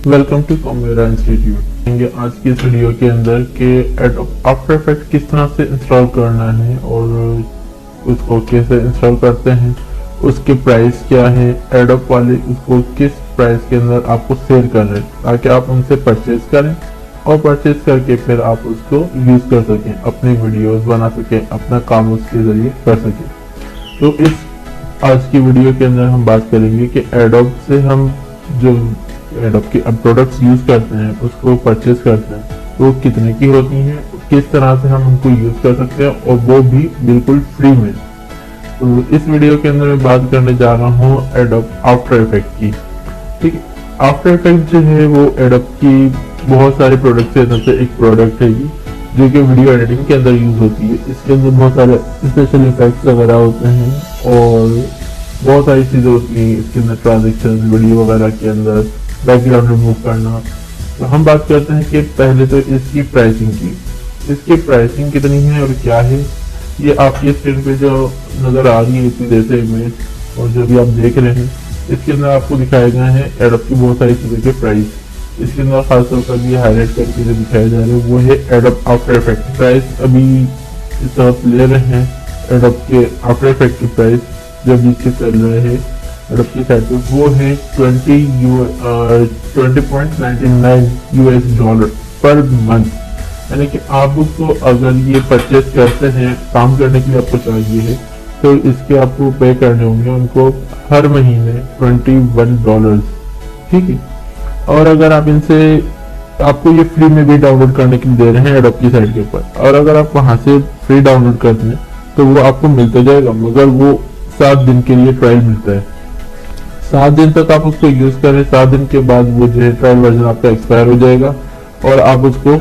Welcome to कॉमेरा institute. आज की इस वीडियो के अंदर के आफ्टर इफेक्ट किस तरह से इंस्टॉल करना है और उसको कैसे इंस्टॉल करते हैं, उसके प्राइस क्या है, एडोब वाले उसको किस प्राइस के अंदर आपको सेल कर रहे हैं ताकि आप उनसे परचेज करें और परचेज करके फिर आप उसको यूज कर सकें, अपनी वीडियोस बना सकें, अपना काम उसके जरिए कर सकें। तो इस आज की वीडियो के अंदर हम बात करेंगे कि एडोब से हम जो एडोब के प्रोडक्ट्स यूज करते हैं उसको परचेज करते हैं वो कितने की होती हैं, किस तरह से हम उनको यूज कर सकते हैं और वो भी बिल्कुल फ्री में। तो इस वीडियो के अंदर मैं बात करने जा रहा हूँ एडोब आफ्टर इफेक्ट की। ठीक है, आफ्टर इफेक्ट जो है वो एडोब की बहुत सारे प्रोडक्ट्स है, से एक प्रोडक्ट है ये जो कि वीडियो एडिटिंग के अंदर यूज होती है। इसके अंदर बहुत सारे स्पेशल इफेक्ट्स वगैरह होते हैं और बहुत सारी चीजें होती हैं इसके अंदर, ट्रांजेक्शन वीडियो वगैरह के अंदर, बैकग्राउंड रिमूव करना। तो हम बात करते हैं कि पहले तो इसकी प्राइसिंग की, इसकी प्राइसिंग कितनी है और क्या है। ये आपकी स्क्रीन पे जो नजर आ रही है इतनी देर से इमेज और जो भी आप देख रहे हैं इसके अंदर आपको दिखाए गए हैं एडोब की बहुत सारी चीजों के प्राइस। इसके अंदर खासतौर पर ये हाईलाइट करके जो दिखाए जा रहे हैं वो है एडोब आफ्टर इफेक्ट प्राइस। अभी इस वक्त ले रहे हैं एडोब के आफ्टर इफेक्ट की प्राइस जो अभी से चल रहे हैं एडोब की साइट पे, वो है $20.99 पर मंथ। यानी कि आपको अगर ये परचेज करते हैं काम करने के लिए आपको चाहिए है तो इसके आपको पे करने होंगे उनको हर महीने $21। ठीक है, और अगर आप इनसे आपको ये फ्री में भी डाउनलोड करने के लिए दे रहे हैं एडोब की साइट के ऊपर, और अगर आप वहां से फ्री डाउनलोड करते हैं तो वो आपको मिलता जाएगा, मगर वो 7 दिन के लिए ट्रायल मिलता है। 7 दिन तक आप उसको यूज करें, 7 दिन के बाद वो जो है ट्रायल वर्जन आपका एक्सपायर हो जाएगा और आप उसको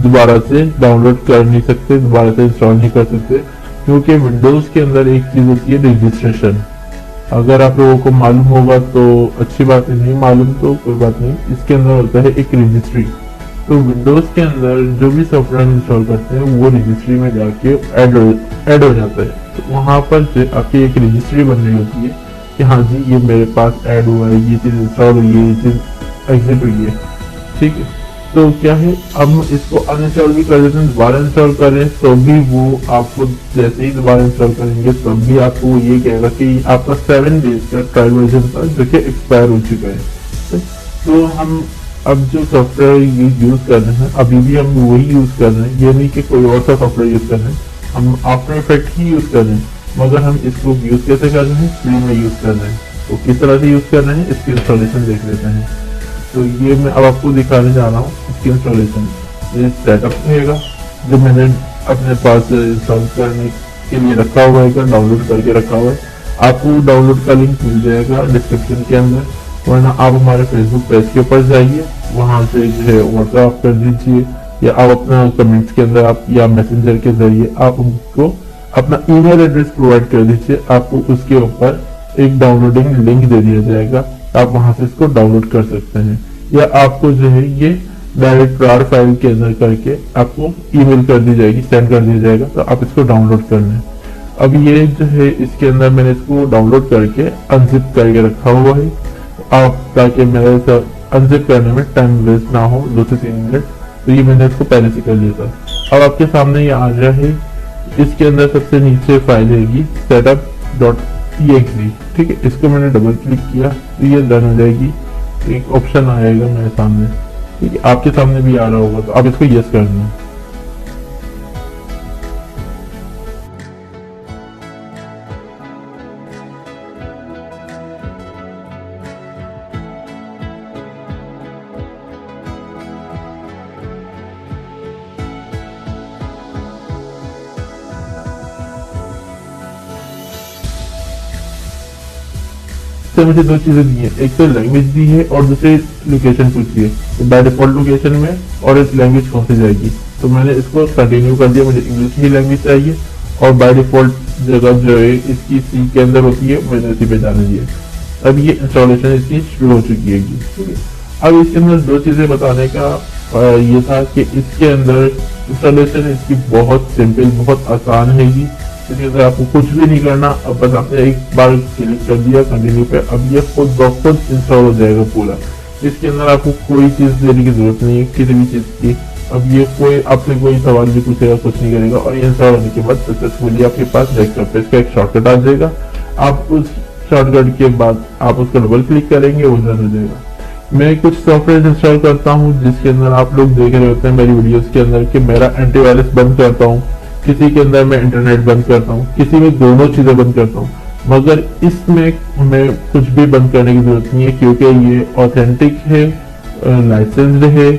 दोबारा से डाउनलोड कर नहीं सकते, दोबारा से इंस्टॉल नहीं कर सकते, क्योंकि विंडोज के अंदर एक चीज होती है रजिस्ट्रेशन। अगर आप लोगों को मालूम होगा तो अच्छी बात है, नहीं मालूम तो कोई बात नहीं। इसके अंदर होता है एक रजिस्ट्री। तो विंडोज के अंदर जो भी सॉफ्टवेयर इंस्टॉल करते हैं वो रजिस्ट्री में जाके ऐड हो जाता है। तो वहां पर जो आपकी एक रजिस्ट्री बन रही होती है कि हाँ जी ये मेरे पास ऐड हुआ है, ये चीज इंस्टॉल हुई है, ये चीज एग्जिट हुई है। ठीक है, तो क्या है हम इसको अनइंस्टॉल भी कर देते हैं, दोबारा इंस्टॉल करें तो भी वो आपको जैसे ही दोबारा इंस्टॉल करेंगे तब भी आपको ये कहेगा कि आपका 7 डेज का ट्रायल वर्जन था जो कि एक्सपायर हो चुका है। तो हम अब जो सॉफ्टवेयर यूज कर रहे हैं अभी भी हम वही यूज कर रहे हैं, ये नहीं कि कोई और सा सॉफ्टवेयर यूज कर रहे हैं, हम आफ्टर इफेक्ट ही यूज कर रहे हैं, मगर हम इसको यूज कैसे कर रहे हैं, फ्री में यूज कर रहे हैं। तो किस तरह से यूज कर रहे हैं इसकी इंस्टॉलेशन देख लेते हैं। तो ये मैं अब आपको दिखाने जा रहा हूँ इसकी इंस्टॉलेशन। ये सेटअप रहेगा जो मैंने अपने पास इंस्टॉल करने के लिए रखा हुआ है, डाउनलोड करके रखा हुआ है। आपको डाउनलोड का लिंक मिल जाएगा डिस्क्रिप्शन के अंदर, वरना आप हमारे फेसबुक पेज के ऊपर जाइए, वहां से जो है व्हाट्सएप कर दीजिए या आप अपना कमेंट्स के अंदर आप या मैसेंजर के जरिए आप उनको अपना ईमेल एड्रेस प्रोवाइड कर दीजिए। आपको उसके ऊपर एक डाउनलोडिंग लिंक दे दिया जाएगा, आप वहां से इसको डाउनलोड कर सकते हैं, या आपको जो है ये डायरेक्ट rar फाइल के अंदर करके आपको ईमेल कर दी जाएगी, सेंड कर दिया जाएगा, तो आप इसको डाउनलोड कर लें। अब ये जो है इसके अंदर मैंने इसको डाउनलोड करके अनजिप करके रखा हुआ है आप, ताकि मेरा अनजिप करने में टाइम वेस्ट ना हो 2 से 3 मिनट। तो ये मैंने इसको पहले से कर लिया था। अब आपके सामने ये आ रहा है, इसके अंदर सबसे नीचे फाइल रहेगी setup.exe। ठीक है, इसको मैंने डबल क्लिक किया तो ये रन हो जाएगी, एक ऑप्शन आएगा मेरे सामने। ठीक है, आपके सामने भी आ रहा होगा, तो आप इसको यस कर दें। से मुझे 2 चीजें दी है, एक तो लैंग्वेज दी है और दूसरी लोकेशन पूछी है। तो बाय डिफॉल्ट लोकेशन में और इस लैंग्वेज कौन सी जाएगी, तो मैंने इसको कंटिन्यू कर दिया, मुझे इंग्लिश की लैंग्वेज चाहिए और बाय डिफॉल्ट जगह जो है इसकी सी के अंदर होती है, मैंने उसी पे जाने दिया। अब ये इंस्टॉलेशन इसकी शुरू हो चुकी है। ठीक है, अब इसके अंदर 2 चीजें बताने का ये था कि इसके अंदर इंस्टॉलेशन इसकी बहुत सिंपल, बहुत आसान है। इसके अंदर आपको कुछ भी नहीं करना, अब बस आपने एक बार क्लिक कर दिया कंटिन्यू पे, अब ये खुद ब खुद इंस्टॉल हो जाएगा पूरा। इसके अंदर आपको कोई चीज देने की जरूरत नहीं है, किसी भी चीज की। अब ये कोई आपसे कोई सवाल भी पूछेगा, कुछ नहीं करेगा, और ये इंस्टॉल होने के बाद सक्सेसफुली आपके पास डेस्कटॉप पे इसका एक शॉर्टकट आ जाएगा। आप उस शॉर्टकट के बाद आप उसको डबल क्लिक करेंगे, वो रन हो जाएगा। मैं कुछ सॉफ्टवेयर इंस्टॉल करता हूँ जिसके अंदर आप लोग देख रहे होते हैं मेरी वीडियोस के अंदर कि मेरा एंटीवायरस बंद करता हूँ, किसी के अंदर मैं इंटरनेट बंद करता हूँ, किसी में दोनों चीजें बंद करता हूँ। मगर इसमें मैं कुछ भी बंद करने की जरूरत नहीं है, क्योंकि ये ऑथेंटिक है, लाइसेंस्ड है,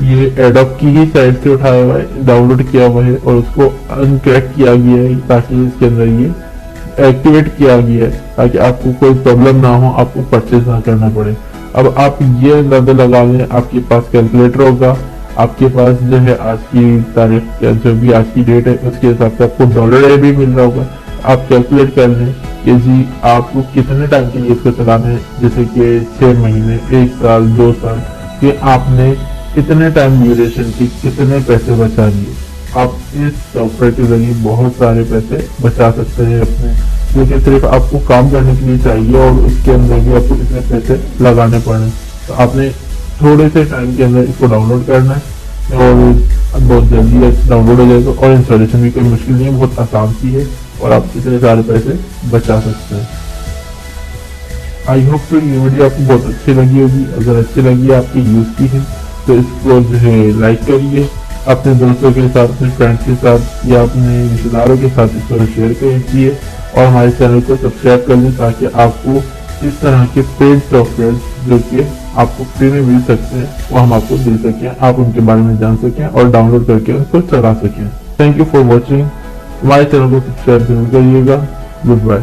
ये एडोब की ही साइट से उठाया हुआ है, डाउनलोड किया हुआ है, और उसको अनक्रैक किया गया है ताकि इसके अंदर ये एक्टिवेट किया गया है, ताकि आपको कोई प्रॉब्लम ना हो, आपको परचेज ना करना पड़े। अब आप ये अंदाजा लगा लें, आपके पास कैलकुलेटर होगा, आपके पास जो है आज की तारीख या जो भी आज की डेट है उसके हिसाब से आपको डॉलर भी मिल रहा होगा। आप कैलकुलेट कर लें कि जी आपको कितने टाइम के लिए इसको चलाना है, जैसे कि 6 महीने, 1 साल, 2 साल, कि आपने इतने टाइम ड्यूरेशन की कितने पैसे बचा लिए। आप इस सॉफ्टवेयर के जरिए बहुत सारे पैसे बचा सकते हैं अपने, क्योंकि सिर्फ आपको काम करने के लिए चाहिए और उसके अंदर भी आपको इतने पैसे लगाने पड़े। तो आपने थोड़े से टाइम के अंदर इसको डाउनलोड करना है और बहुत जल्दी डाउनलोड हो जाएगा, और इंस्टॉलेशन भी कोई मुश्किल नहीं है, बहुत आसान सी है, और आप इतने सारे पैसे बचा सकते हैं। आई होप तो ये वीडियो आपको बहुत अच्छी लगी होगी। अगर अच्छी लगी, आपकी यूज की है, तो इसको जो है लाइक करिए, अपने दोस्तों के साथ, अपने फ्रेंड्स के साथ या अपने रिश्तेदारों के साथ इसको शेयर कीजिए, और हमारे चैनल को सब्सक्राइब कर लें ताकि आपको इस तरह के पेड सॉफ्टवेयर जो कि आपको फ्री में मिल सकते हैं वो हम आपको दे सकें, आप उनके बारे में जान सकें और डाउनलोड करके उनको चला सकें। Thank you for watching. हमारे चैनल को सब्सक्राइब जरूर करिएगा। Good bye.